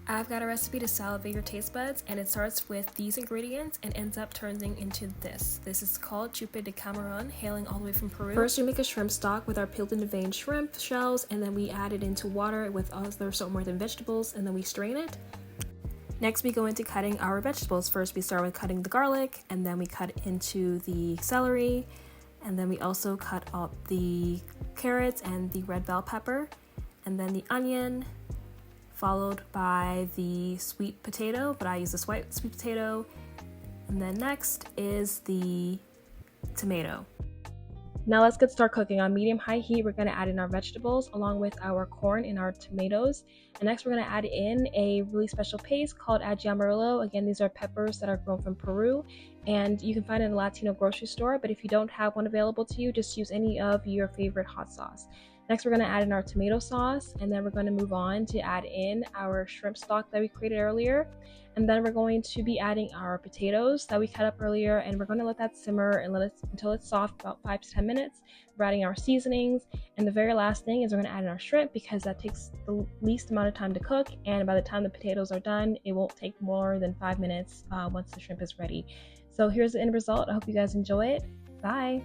I've got a recipe to salivate your taste buds, and it starts with these ingredients and ends up turning into this. This is called Chupe de Camarón, hailing all the way from Peru. First, we make a shrimp stock with our peeled and deveined shrimp shells, and then we add it into water with other salt and earth vegetables, and then we strain it. Next, we go into cutting our vegetables. First, we start with cutting the garlic, and then we cut into the celery, and then we also cut up the carrots and the red bell pepper, and then the onion, followed by the sweet potato, but I use this white sweet potato. And then next is the tomato. Now let's get started cooking. On medium-high heat, we're going to add in our vegetables along with our corn and our tomatoes. And next, we're going to add in a really special paste called Aji Amarillo. Again, these are peppers that are grown from Peru, and you can find it in a Latino grocery store, but if you don't have one available to you, just use any of your favorite hot sauce. Next, we're going to add in our tomato sauce, and then we're going to move on to add in our shrimp stock that we created earlier. And then we're going to be adding our potatoes that we cut up earlier, and we're going to let that simmer and until it's soft, about 5 to 10 minutes. We're adding our seasonings, and the very last thing is we're going to add in our shrimp because that takes the least amount of time to cook, and by the time the potatoes are done, it won't take more than 5 minutes once the shrimp is ready. So here's the end result. I hope you guys enjoy it. Bye!